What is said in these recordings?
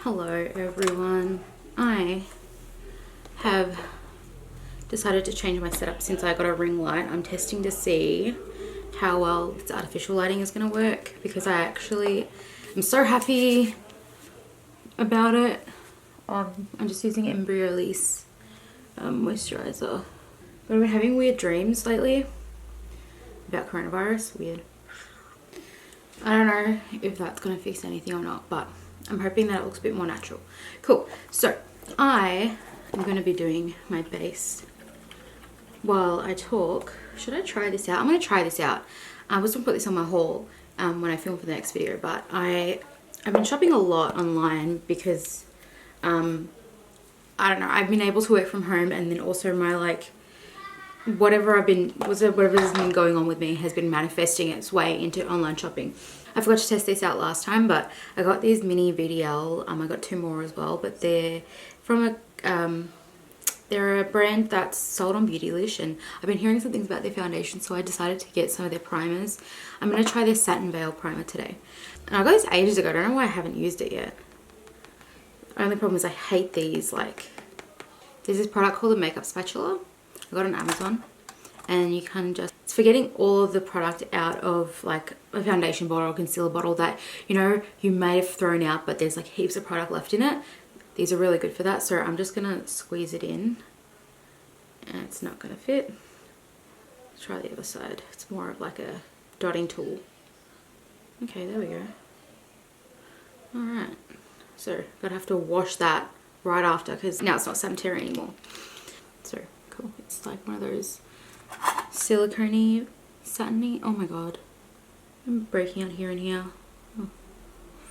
Hello everyone. I have decided to change my setup since I got a ring light. I'm testing to see how well this artificial lighting is going to work because I actually am so happy about it. I'm just using Embryolisse moisturizer. But I've been having weird dreams lately about coronavirus. Weird. I don't know if that's going to fix anything or not, but I'm hoping that it looks a bit more natural. Cool. So I am going to be doing my base while I talk. Should I try this out? I'm going to try this out. I was going to put this on my haul when I film for the next video, but I've been shopping a lot online because I don't know, I've been able to work from home, and then also my whatever's been going on with me has been manifesting its way into online shopping. I forgot to test this out last time, but I got these mini VDL. I got two more as well, but they're from they're a brand that's sold on Beautylish, and I've been hearing some things about their foundation, so I decided to get some of their primers. I'm going to try their Satin Veil primer today. And I got this ages ago. I don't know why I haven't used it yet. The only problem is I hate these. There's this product called the Makeup Spatula. I got it on Amazon, and you can just, it's for getting all of the product out of like a foundation bottle or concealer bottle that you may have thrown out, but there's like heaps of product left in it. These are really good for that. So I'm just gonna squeeze it in, and it's not gonna fit. Let's try the other side. It's more of like a dotting tool. Okay, there we go. All right, so gotta have to wash that right after because now it's not sanitary anymore. So cool. It's like one of those silicone-y, satiny. Oh my god, I'm breaking out here and here. Oh,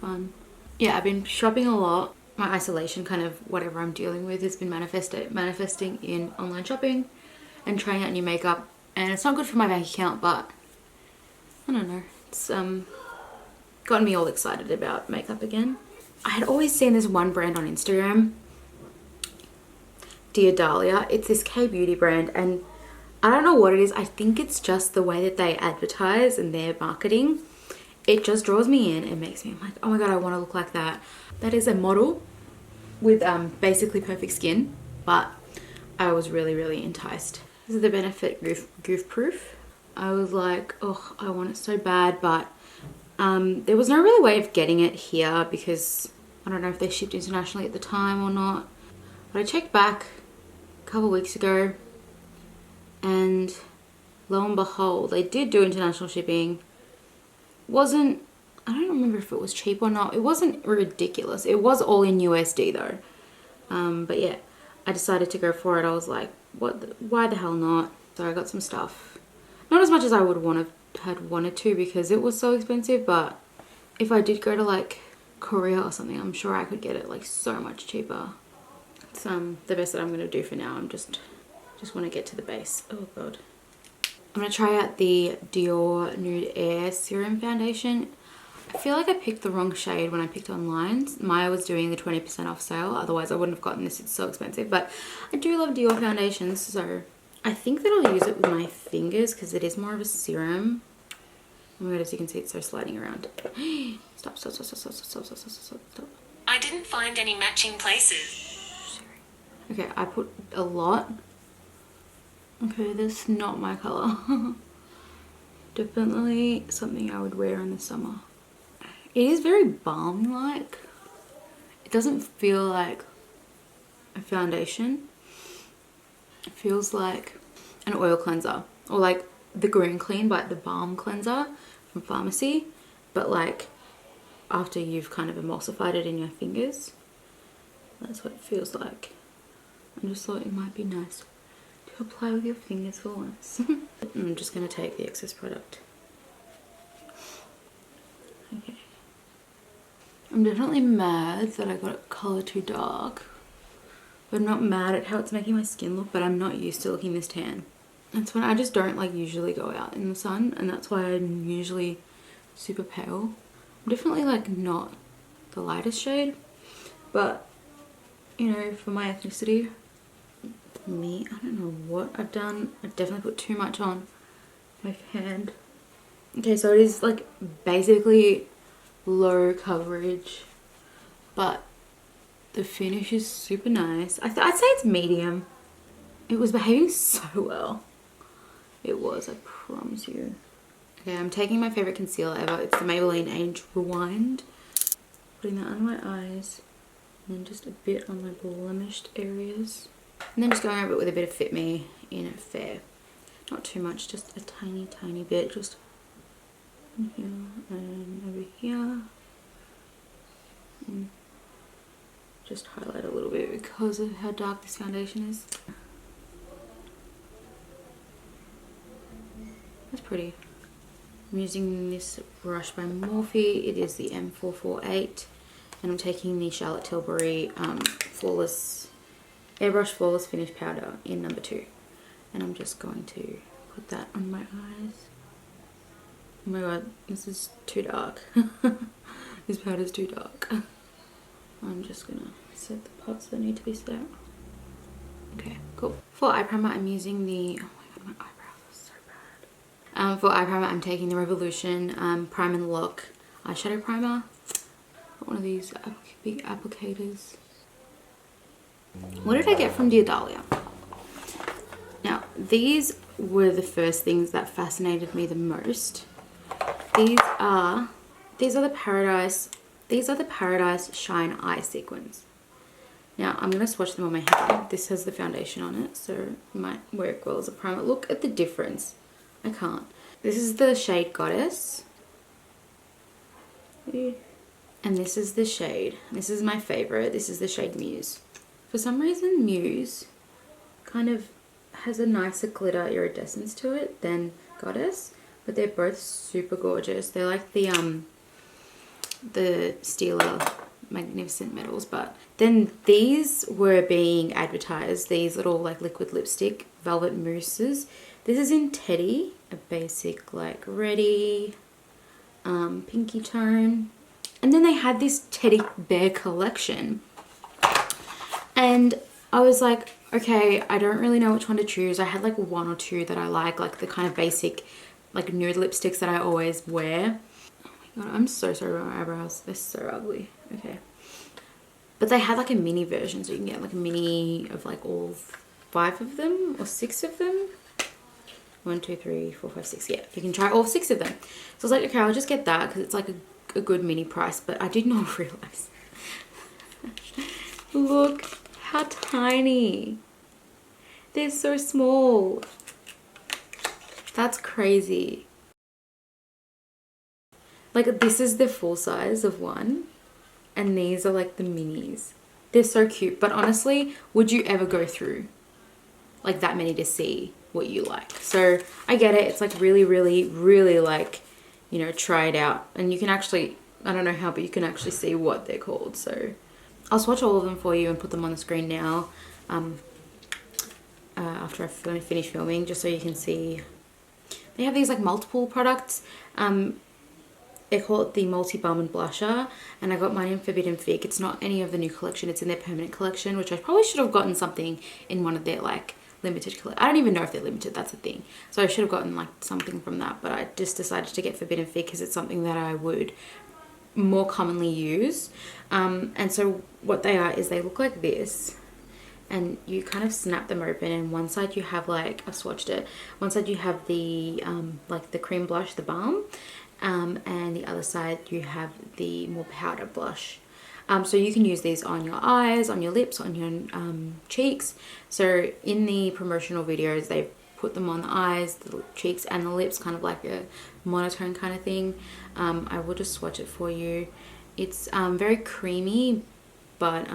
fun. Yeah, I've been shopping a lot. My isolation, kind of whatever I'm dealing with, has been manifesting in online shopping and trying out new makeup, and it's not good for my bank account, but I don't know, it's gotten me all excited about makeup again. I had always seen this one brand on Instagram, Dear Dahlia. It's this K-beauty brand, and I don't know what it is. I think it's just the way that they advertise and their marketing. It just draws me in and makes me like, oh my god, I want to look like that. That is a model with basically perfect skin, but I was really enticed. This is the Benefit Goof Proof. I was like, oh, I want it so bad, but there was no really way of getting it here because I don't know if they shipped internationally at the time or not. But I checked back a couple weeks ago, and lo and behold, they did do international shipping. I don't remember if it was cheap or not. It wasn't ridiculous. It was all in USD though. But yeah, I decided to go for it. I was like, why the hell not? So I got some stuff. Not as much as I would had wanted to because it was so expensive, but if I did go to like Korea or something, I'm sure I could get it like so much cheaper. It's the best that I'm going to do for now. I'm just want to get to the base. Oh god. I'm going to try out the Dior Nude Air Serum Foundation. I feel like I picked the wrong shade when I picked online. Maya was doing the 20% off sale. Otherwise I wouldn't have gotten this. It's so expensive. But I do love Dior foundations. So I think that I'll use it with my fingers because it is more of a serum. Oh my god, as you can see, it's so sliding around. Stop. I didn't find any matching places. Okay, I put a lot. Okay, this is not my color. Definitely something I would wear in the summer. It is very balm-like. It doesn't feel like a foundation. It feels like an oil cleanser, or like the Green Clean, but the balm cleanser from pharmacy, but like after you've kind of emulsified it in your fingers. That's what it feels like. I just thought it might be nice to apply with your fingers for once. I'm just going to take the excess product. Okay. I'm definitely mad that I got it color too dark. But I'm not mad at how it's making my skin look, but I'm not used to looking this tan. That's when I just don't like usually go out in the sun, and that's why I'm usually super pale. I'm definitely like not the lightest shade, but for my ethnicity, I don't know what I've done. I've definitely put too much on my hand. Okay, so it is like basically low coverage, but The finish is super nice. I'd say it's medium. It was behaving so well. It was, I promise you. Okay, I'm taking my favorite concealer ever. It's the Maybelline Age Rewind. Putting that on my eyes. And then just a bit on my blemished areas. And then just going over it with a bit of Fit Me in Fair. Not too much, just a tiny, tiny bit. Just in here and over here. And just highlight a little bit because of how dark this foundation is. That's pretty. I'm using this brush by Morphe. It is the M448. And I'm taking the Charlotte Tilbury Flawless Airbrush Flawless Finish Powder in number 2. And I'm just going to put that on my eyes. Oh my god, this is too dark. This powder's too dark. I'm just gonna set the parts that need to be set. Okay, cool. For eye primer, I'm using the... Oh my god, my eyebrows are so bad. For eye primer, I'm taking the Revolution Prime and Lock eyeshadow primer. Got one of these big applicators. What did I get from Dear Dahlia? Now, these were the first things that fascinated me the most. These are the Paradise Shine Eye Sequins. Now, I'm going to swatch them on my hand. This has the foundation on it, so it might work well as a primer. Look at the difference. I can't. This is the shade Goddess. And this is the shade. This is my favorite. This is the shade Muse. For some reason, Muse kind of has a nicer glitter iridescence to it than Goddess, but they're both super gorgeous. They're like the Stila Magnificent Metals, but then these were being advertised, these little like liquid lipstick velvet mousses. This is in Teddy, a basic like reddy pinky tone, and then they had this teddy bear collection, and I was like, okay, I don't really know which one to choose. I had like one or two that I like the kind of basic like nude lipsticks that I always wear. Oh my god, I'm so sorry about my eyebrows. They're so ugly. Okay. But they had like a mini version, so you can get like a mini of like all 5 of them or 6 of them. 1, 2, 3, 4, 5, 6. Yeah, you can try all 6 of them. So I was like, okay, I'll just get that because it's like a good mini price. But I did not realize. Look how tiny. They're so small. That's crazy. Like, this is the full size of one, and these are like the minis. They're so cute, but honestly, would you ever go through like that many to see what you like? So I get it. It's like really, really, really like, you know, try it out. And you can actually, I don't know how, but you can actually see what they're called. So I'll swatch all of them for you and put them on the screen now after I finish filming, just so you can see. They have these like multiple products. They call it the multi-Bowman blusher, and I got mine in Forbidden Fig. It's not any of the new collection, it's in their permanent collection, which I probably should have gotten something in one of their like limited collection. I don't even know if they're limited, that's the thing. So I should have gotten like something from that, but I just decided to get Forbidden Fig because it's something that I would more commonly use. And so what they are is they look like this, and you kind of snap them open, and one side you have like, I've swatched it, one side you have the like the cream blush, the balm, and the other side you have the more powder blush. So you can use these on your eyes, on your lips, on your cheeks. So in the promotional videos, they put them on the eyes, the cheeks, and the lips, kind of like a monotone kind of thing. I will just swatch it for you. It's very creamy, but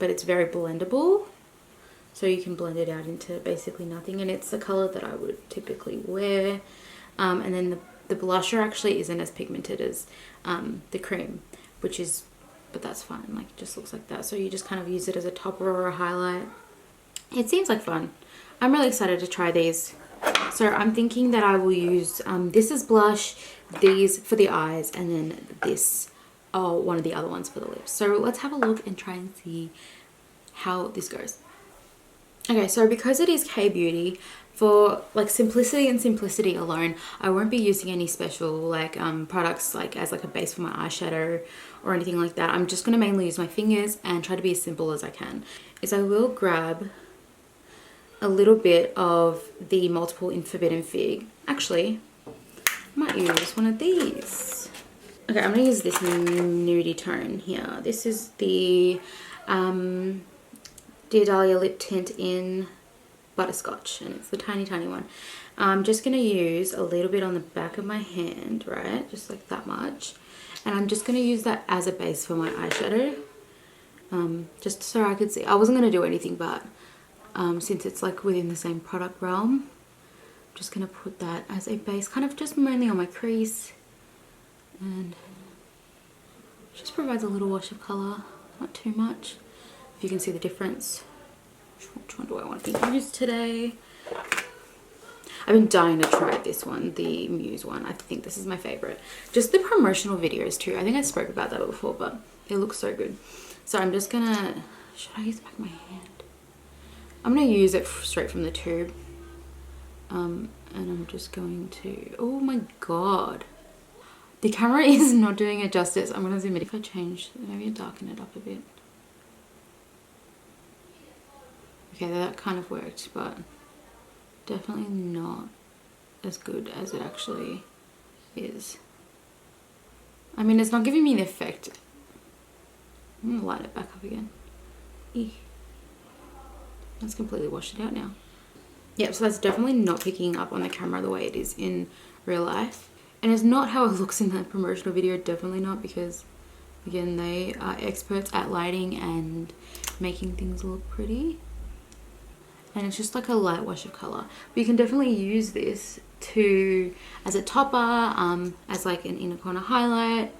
it's very blendable. So you can blend it out into basically nothing, and it's the color that I would typically wear. And then the blusher actually isn't as pigmented as the cream, but that's fine. Like, it just looks like that. So you just kind of use it as a topper or a highlight. It seems like fun. I'm really excited to try these. So I'm thinking that I will use this as blush, these for the eyes, and then this, one of the other ones for the lips. So let's have a look and try and see how this goes. Okay, so because it is K-Beauty, For like simplicity alone, I won't be using any special like products like as like a base for my eyeshadow or anything like that. I'm just going to mainly use my fingers and try to be as simple as I can. Is I will grab a little bit of the multiple in Forbidden Fig. Actually, I might use one of these. Okay, I'm going to use this nudie tone here. This is the Dear Dahlia lip tint in Butterscotch, and it's the tiny one. I'm just going to use a little bit on the back of my hand, right, just like that much, and I'm just going to use that as a base for my eyeshadow, just so I could see. I wasn't going to do anything, but since it's like within the same product realm, I'm just going to put that as a base, kind of just mainly on my crease, and just provides a little wash of colour, not too much, if you can see the difference. Which one do I want to use today? I've been dying to try this one, the Muse one. I think this is my favorite. Just the promotional videos too. I think I spoke about that before, but it looks so good. So I'm just gonna, should I use the back of my hand? I'm gonna use it straight from the tube. And I'm just going to, oh my god. The camera is not doing it justice. I'm gonna zoom in. If I change, maybe darken it up a bit. Okay, that kind of worked, but definitely not as good as it actually is. I mean, it's not giving me the effect. I'm gonna light it back up again. Eek. That's completely washed it out now. Yep, so that's definitely not picking up on the camera the way it is in real life. And it's not how it looks in the promotional video, definitely not, because again, they are experts at lighting and making things look pretty. And it's just like a light wash of colour. But you can definitely use this to as a topper, as like an inner corner highlight,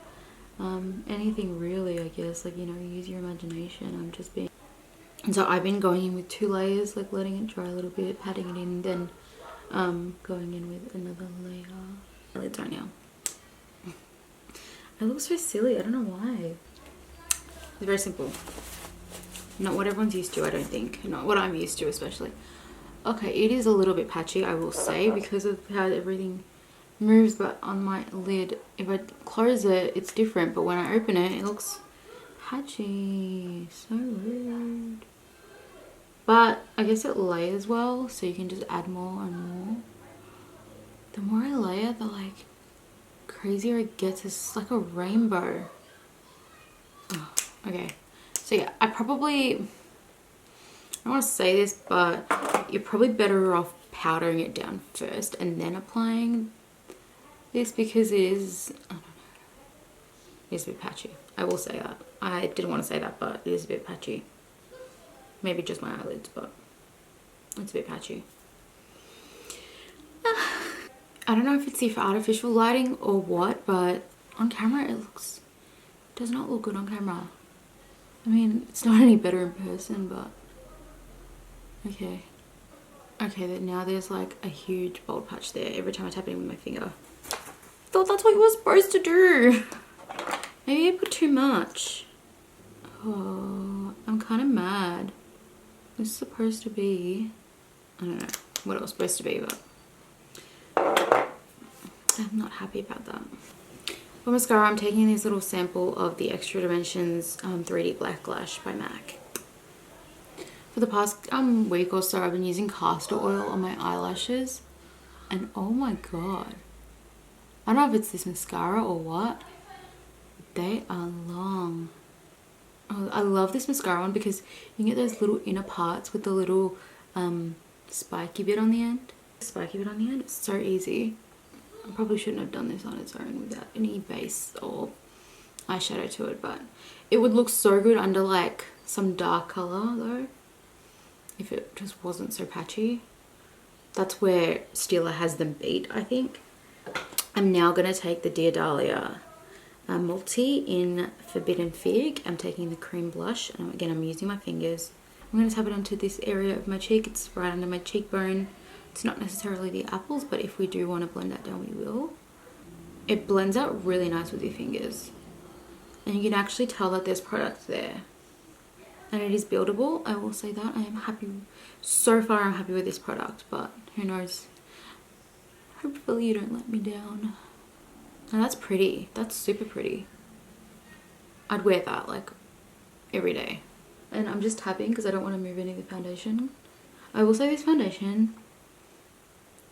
anything really, I guess. Like, you know, use your imagination. I'm just being, and so I've been going in with 2 layers, like letting it dry a little bit, patting it in, then going in with another layer. Lids right now. It looks so silly. I don't know why. It's very simple. Not what everyone's used to, I don't think. Not what I'm used to, especially. Okay, it is a little bit patchy, I will say, because of how everything moves. But on my lid, if I close it, it's different. But when I open it, it looks patchy. So rude. But I guess it layers well, so you can just add more and more. The more I layer, the like crazier it gets. It's like a rainbow. Oh, okay. So yeah, I don't want to say this, but you're probably better off powdering it down first and then applying this, because it is, I don't know, it is a bit patchy. I will say that. I didn't want to say that, but it is a bit patchy. Maybe just my eyelids, but it's a bit patchy. I don't know if it's for artificial lighting or what, but on camera it does not look good on camera. I mean, it's not any better in person, but okay. Okay, now there's like a huge bold patch there every time I tap it in with my finger. I thought that's what you were supposed to do. Maybe I put too much. Oh, I'm kind of mad. This is supposed to be, I don't know what it was supposed to be, but I'm not happy about that. For mascara, I'm taking this little sample of the Extra Dimensions 3D Black Lash by MAC. For the past week or so, I've been using castor oil on my eyelashes, and oh my god, I don't know if it's this mascara or what, they are long. Oh, I love this mascara one because you can get those little inner parts with the little spiky bit on the end. It's so easy. I probably shouldn't have done this on its own without any base or eyeshadow to it, but it would look so good under like some dark colour though, if it just wasn't so patchy. That's where Stila has them beat, I think. I'm now going to take the Dear Dahlia multi in Forbidden Fig. I'm taking the cream blush, and again I'm using my fingers. I'm going to tap it onto this area of my cheek. It's right under my cheekbone. It's not necessarily the apples, but if we do want to blend that down, we will. It blends out really nice with your fingers, and you can actually tell that there's product there. and it is buildable. I will say that. I am happy. So far I'm happy with this product, but who knows. Hopefully you don't let me down. And that's pretty. That's super pretty. I'd wear that like every day. And I'm just tapping because I don't want to move any of the foundation. I will say this foundation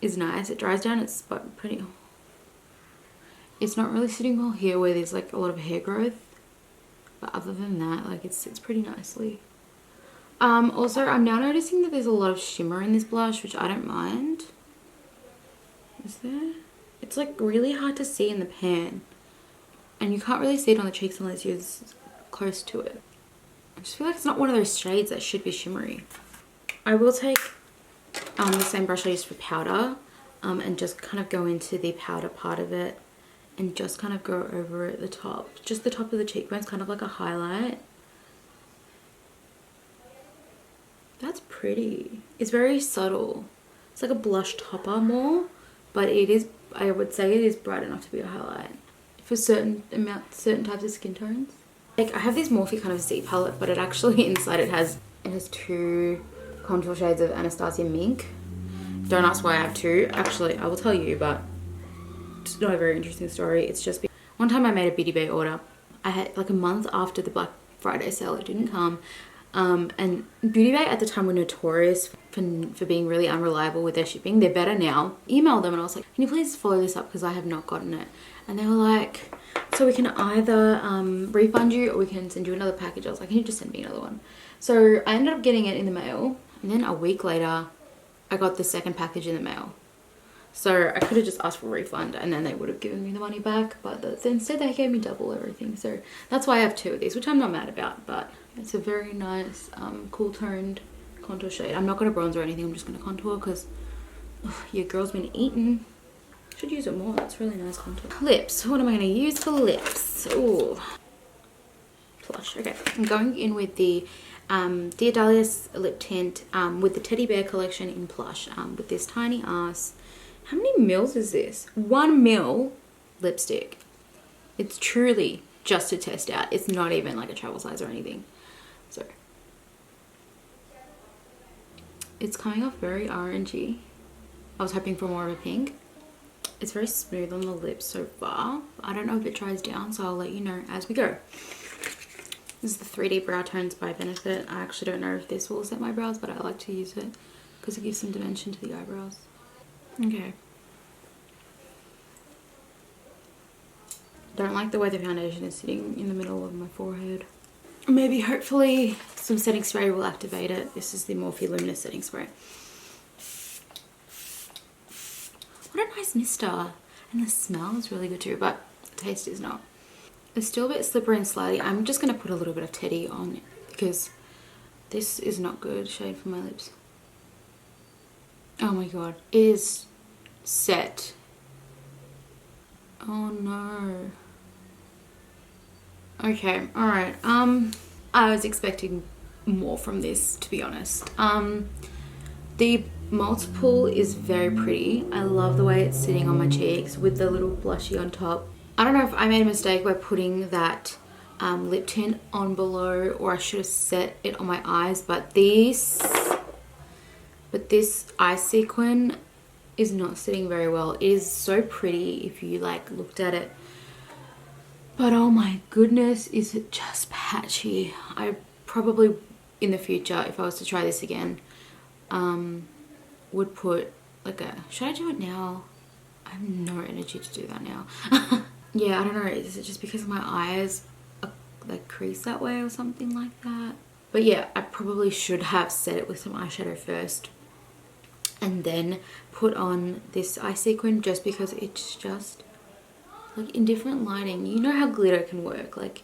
is nice. It dries down. It's pretty. It's not really sitting well here where there's like a lot of hair growth. But other than that, like it sits pretty nicely. Also, I'm now noticing that there's a lot of shimmer in this blush, which I don't mind. Is there? It's like really hard to see in the pan. And you can't really see it on the cheeks unless you're close to it. I just feel like it's not one of those shades that should be shimmery. I will take the same brush I used for powder and just kind of go into the powder part of it and just kind of go over at the top. Just the top of the cheekbones, kind of like a highlight. That's pretty. It's very subtle. It's like a blush topper more, but it is, I would say it is bright enough to be a highlight for certain types of skin tones. Like I have this Morphe kind of Z palette, but it actually inside it has 2 contour shades of Anastasia Mink. Don't ask why I have 2. Actually, I will tell you, but it's not a very interesting story. It's just one time I made a Beauty Bay order. I had like a month after the Black Friday sale, it didn't come. And Beauty Bay at the time were notorious for being really unreliable with their shipping. They're better now. Emailed them and I was like, can you please follow this up because I have not gotten it. And they were like, so we can either refund you or we can send you another package. I was like, can you just send me another one? So I ended up getting it in the mail. And then a week later, I got the second package in the mail. So I could have just asked for a refund and then they would have given me the money back. But instead they gave me double everything. So that's why I have 2 of these, which I'm not mad about. But it's a very nice cool toned contour shade. I'm not going to bronze or anything. I'm just going to contour because your girl's been eating. Should use it more. That's really nice contour. Lips. What am I going to use for lips? Ooh. Blush. Okay. I'm going in with the Dear Dahlia lip tint with the Teddy Bear collection in plush with this tiny ass. How many mils is this? 1 mil lipstick. It's truly just to test out. It's not even like a travel size or anything. So it's coming off very orangey. I was hoping for more of a pink. It's very smooth on the lips so far. I don't know if it dries down, so I'll let you know as we go. This is the 3D Brow Tones by Benefit. I actually don't know if this will set my brows, but I like to use it because it gives some dimension to the eyebrows. Okay. Don't like the way the foundation is sitting in the middle of my forehead. Maybe, hopefully, some setting spray will activate it. This is the Morphe Luminous setting spray. What a nice mister. And the smell is really good too, but the taste is not. It's still a bit slippery and slutty. I'm just going to put a little bit of Teddy on it because this is not good shade for my lips. Oh my god. It is set. Oh no. Okay, alright. I was expecting more from this, to be honest. The multiple is very pretty. I love the way it's sitting on my cheeks with the little blushy on top. I don't know if I made a mistake by putting that lip tint on below, or I should have set it on my eyes, but this eye sequin is not sitting very well. It is so pretty if you like looked at it, but oh my goodness, is it just patchy. I probably in the future, if I was to try this again, would put like a, should I do it now? I have no energy to do that now. Yeah, I don't know, is it just because my eyes are like crease that way or something like that? But yeah, I probably should have set it with some eyeshadow first and then put on this eye sequin, just because it's just like in different lighting, you know how glitter can work, like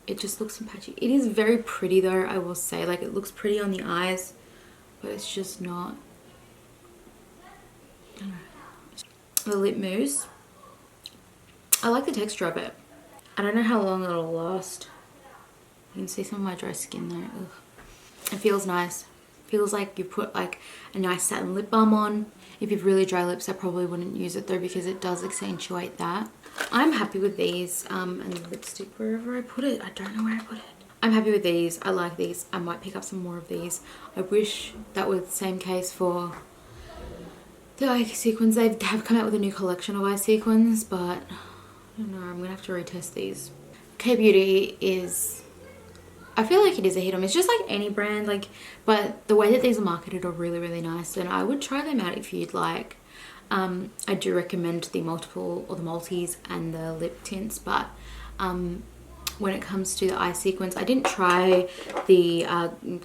it just looks some patchy. It is very pretty though, I will say, like it looks pretty on the eyes, but it's just not. I don't know. The lip mousse, I like the texture of it. I don't know how long it'll last. You can see some of my dry skin there. Ugh. It feels nice. Feels like you put like a nice satin lip balm on. If you've really dry lips, I probably wouldn't use it though, because it does accentuate that. I'm happy with these and the lipstick wherever I put it. I don't know where I put it. I'm happy with these. I like these. I might pick up some more of these. I wish that was the same case for the eye sequins. They have come out with a new collection of eye sequins, but I don't know. I'm gonna have to retest these. K-Beauty is, I feel like it is a hit or miss, just like any brand, like, but the way that these are marketed are really, really nice, and I would try them out if you'd like. I do recommend the multiple or the multis and the lip tints, but when it comes to the eye sequins, I didn't try the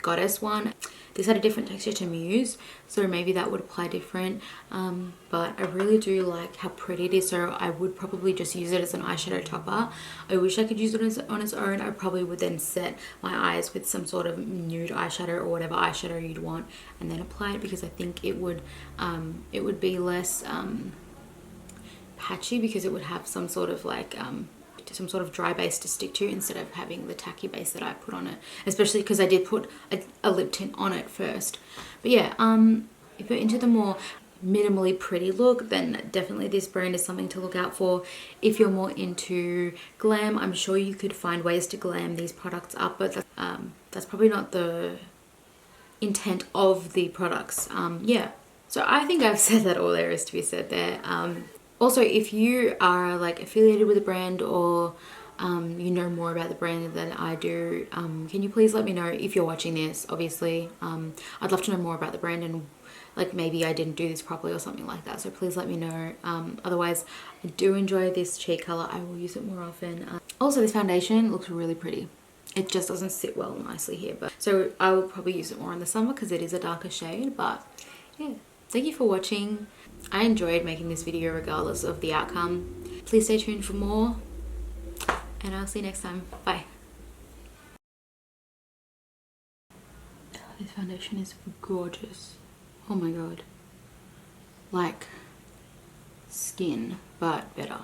Goddess one. This had a different texture to Muse, so maybe that would apply different, but I really do like how pretty it is, so I would probably just use it as an eyeshadow topper. I wish I could use it on its own. I probably would then set my eyes with some sort of nude eyeshadow or whatever eyeshadow you'd want, and then apply it, because I think it would be less patchy, because it would have some sort of like some sort of dry base to stick to instead of having the tacky base that I put on it, especially because I did put a lip tint on it first. But yeah, if you're into the more minimally pretty look, then definitely this brand is something to look out for. If you're more into glam, I'm sure you could find ways to glam these products up, but that's probably not the intent of the products. Yeah, so I think I've said that all there is to be said there. Also, if you are like affiliated with a brand, or you know more about the brand than I do, can you please let me know if you're watching this, obviously. I'd love to know more about the brand, and like maybe I didn't do this properly or something like that, so please let me know. Otherwise, I do enjoy this cheek color. I will use it more often. Also, this foundation looks really pretty. It just doesn't sit well nicely here, but so I will probably use it more in the summer because it is a darker shade. But yeah, thank you for watching. I enjoyed making this video regardless of the outcome. Please stay tuned for more, and I'll see you next time. Bye. This foundation is gorgeous. Oh my god. Like skin, but better.